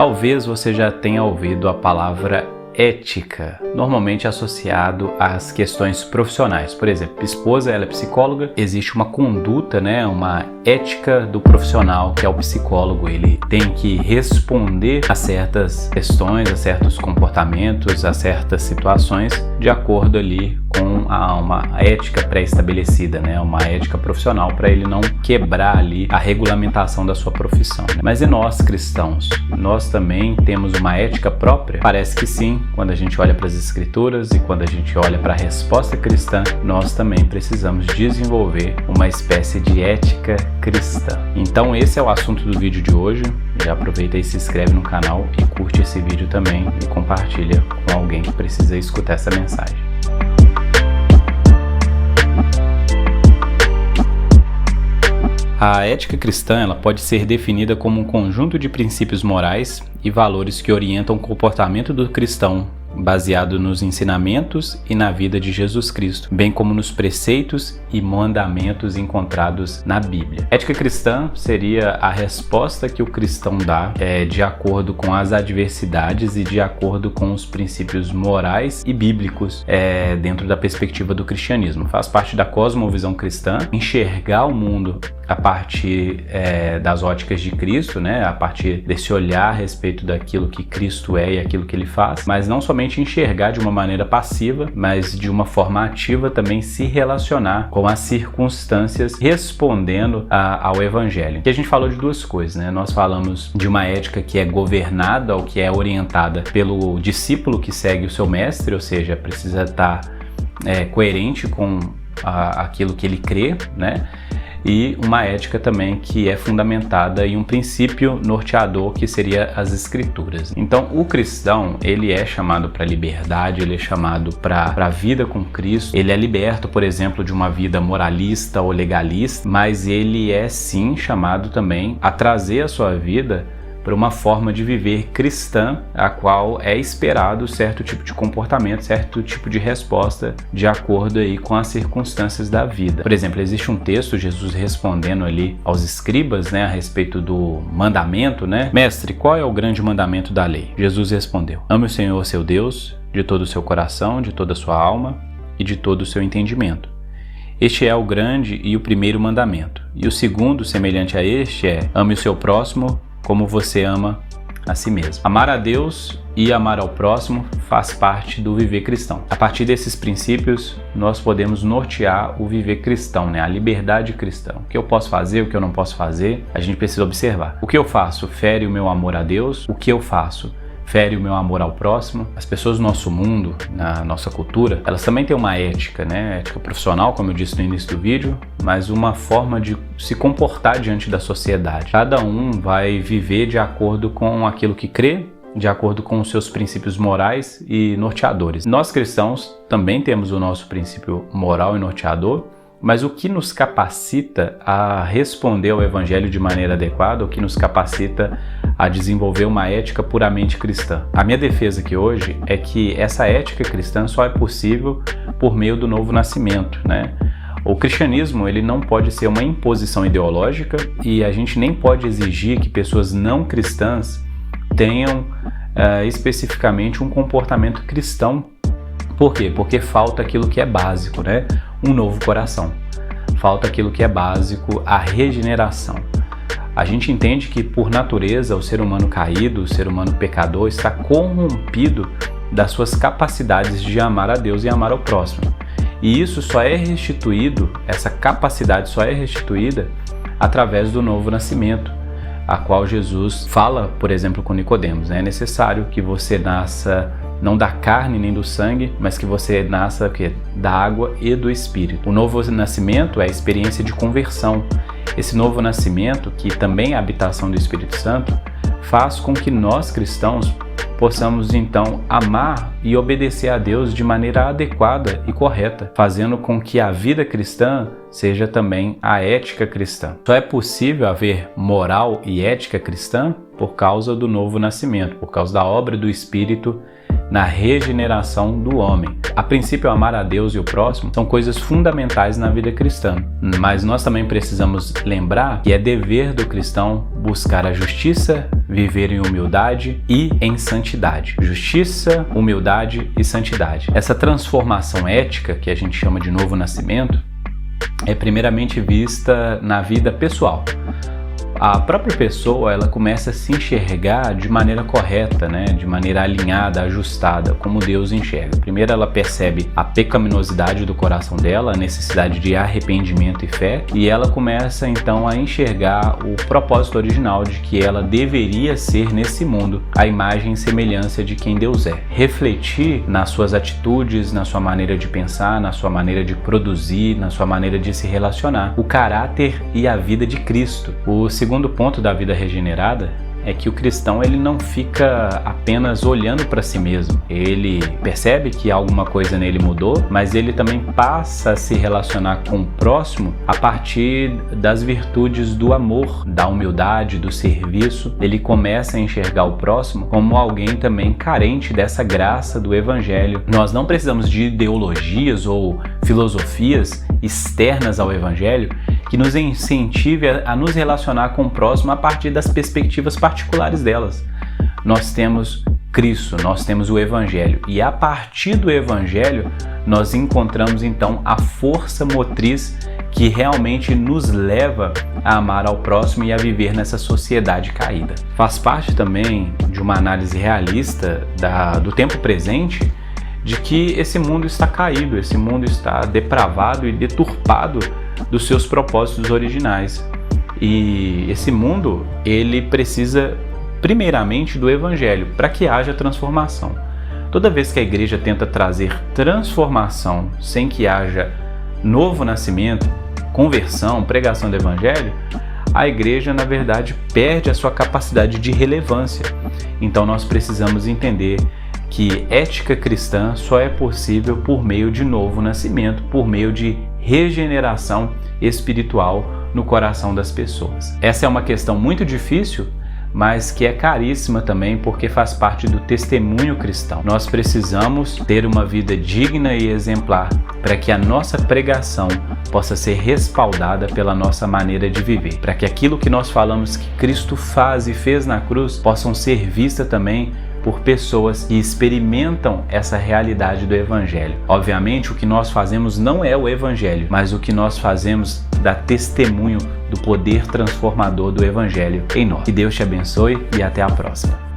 Talvez você já tenha ouvido a palavra ética, normalmente associado às questões profissionais. Por exemplo, minha esposa, ela é psicóloga, existe uma conduta, uma ética do profissional, que é o psicólogo. Ele tem que responder a certas questões, a certos comportamentos, a certas situações, de acordo ali com uma ética pré-estabelecida, uma ética profissional, para ele não quebrar ali a regulamentação da sua profissão. Mas e nós cristãos? Nós também temos uma ética própria? Parece que sim. Quando a gente olha para as Escrituras e quando a gente olha para a resposta cristã, nós também precisamos desenvolver uma espécie de ética cristã. Então esse é o assunto do vídeo de hoje. Já aproveita e se inscreve no canal e curte esse vídeo também e compartilha com alguém que precisa escutar essa mensagem. A ética cristã, ela pode ser definida como um conjunto de princípios morais e valores que orientam o comportamento do cristão, baseado nos ensinamentos e na vida de Jesus Cristo, bem como nos preceitos e mandamentos encontrados na Bíblia. Ética cristã seria a resposta que o cristão dá de acordo com as adversidades e de acordo com os princípios morais e bíblicos dentro da perspectiva do cristianismo. Faz parte da cosmovisão cristã enxergar o mundo a partir das óticas de Cristo, a partir desse olhar a respeito daquilo que Cristo é e aquilo que ele faz, mas não somente enxergar de uma maneira passiva, mas de uma forma ativa também se relacionar com as circunstâncias, respondendo ao Evangelho. Aqui a gente falou de duas coisas, Nós falamos de uma ética que é governada ou que é orientada pelo discípulo que segue o seu mestre, ou seja, precisa estar coerente com aquilo que ele crê, e uma ética também que é fundamentada em um princípio norteador, que seria as Escrituras. Então o cristão, ele é chamado para a liberdade, ele é chamado para a vida com Cristo, ele é liberto, por exemplo, de uma vida moralista ou legalista, mas ele é sim chamado também a trazer a sua vida para uma forma de viver cristã, a qual é esperado certo tipo de comportamento, certo tipo de resposta de acordo aí com as circunstâncias da vida. Por exemplo, existe um texto, Jesus respondendo ali aos escribas, a respeito do mandamento, Mestre, qual é o grande mandamento da lei? Jesus respondeu: ame o Senhor seu Deus de todo o seu coração, de toda a sua alma e de todo o seu entendimento. Este é o grande e o primeiro mandamento. E o segundo, semelhante a este, é: ame o seu próximo como você ama a si mesmo. Amar a Deus e amar ao próximo faz parte do viver cristão. A partir desses princípios, nós podemos nortear o viver cristão, a liberdade cristã. O que eu posso fazer, o que eu não posso fazer, a gente precisa observar. O que eu faço fere o meu amor a Deus? O que eu faço fere o meu amor ao próximo? As pessoas do nosso mundo, na nossa cultura, elas também têm uma ética, ética profissional, como eu disse no início do vídeo, mas uma forma de se comportar diante da sociedade. Cada um vai viver de acordo com aquilo que crê, de acordo com os seus princípios morais e norteadores. Nós cristãos também temos o nosso princípio moral e norteador, mas o que nos capacita a responder ao Evangelho de maneira adequada, o que nos capacita a desenvolver uma ética puramente cristã. A minha defesa aqui hoje é que essa ética cristã só é possível por meio do novo nascimento, O cristianismo, ele não pode ser uma imposição ideológica, e a gente nem pode exigir que pessoas não cristãs tenham especificamente um comportamento cristão. Por quê? Porque falta aquilo que é básico, Um novo coração. Falta aquilo que é básico, a regeneração. A gente entende que, por natureza, o ser humano caído, o ser humano pecador, está corrompido das suas capacidades de amar a Deus e amar ao próximo. E isso só é restituído, essa capacidade só é restituída através do novo nascimento, a qual Jesus fala, por exemplo, com Nicodemos. É necessário que você nasça não da carne nem do sangue, mas que você nasça da água e do Espírito. O novo nascimento é a experiência de conversão. Esse novo nascimento, que também é a habitação do Espírito Santo, faz com que nós cristãos possamos então amar e obedecer a Deus de maneira adequada e correta, fazendo com que a vida cristã seja também a ética cristã. Só é possível haver moral e ética cristã por causa do novo nascimento, por causa da obra do Espírito na regeneração do homem. A princípio, amar a Deus e o próximo são coisas fundamentais na vida cristã, mas nós também precisamos lembrar que é dever do cristão buscar a justiça, viver em humildade e em santidade. Justiça, humildade e santidade. Essa transformação ética, que a gente chama de novo nascimento, é primeiramente vista na vida pessoal. A própria pessoa, ela começa a se enxergar de maneira correta, de maneira alinhada, ajustada, como Deus enxerga. Primeiro ela percebe a pecaminosidade do coração dela, a necessidade de arrependimento e fé, e ela começa então a enxergar o propósito original de que ela deveria ser nesse mundo, a imagem e semelhança de quem Deus é. Refletir nas suas atitudes, na sua maneira de pensar, na sua maneira de produzir, na sua maneira de se relacionar, o caráter e a vida de Cristo. O segundo ponto da vida regenerada é que o cristão ele não fica apenas olhando para si mesmo. Ele percebe que alguma coisa nele mudou, mas ele também passa a se relacionar com o próximo a partir das virtudes do amor, da humildade, do serviço. Ele começa a enxergar o próximo como alguém também carente dessa graça do Evangelho. Nós não precisamos de ideologias ou filosofias externas ao Evangelho que nos incentive a nos relacionar com o próximo a partir das perspectivas particulares delas. Nós temos Cristo, nós temos o Evangelho, e a partir do Evangelho nós encontramos então a força motriz que realmente nos leva a amar ao próximo e a viver nessa sociedade caída. Faz parte também de uma análise realista do tempo presente de que esse mundo está caído, esse mundo está depravado e deturpado dos seus propósitos originais. E esse mundo, ele precisa primeiramente do Evangelho para que haja transformação. Toda vez que a igreja tenta trazer transformação sem que haja novo nascimento, conversão, pregação do Evangelho, a igreja, na verdade, perde a sua capacidade de relevância. Então nós precisamos entender que ética cristã só é possível por meio de novo nascimento, por meio de regeneração espiritual no coração das pessoas. Essa é uma questão muito difícil, mas que é caríssima também porque faz parte do testemunho cristão. Nós precisamos ter uma vida digna e exemplar para que a nossa pregação possa ser respaldada pela nossa maneira de viver, para que aquilo que nós falamos que Cristo faz e fez na cruz possam ser vistas também por pessoas que experimentam essa realidade do Evangelho. Obviamente, o que nós fazemos não é o Evangelho, mas o que nós fazemos dá testemunho do poder transformador do Evangelho em nós. Que Deus te abençoe e até a próxima.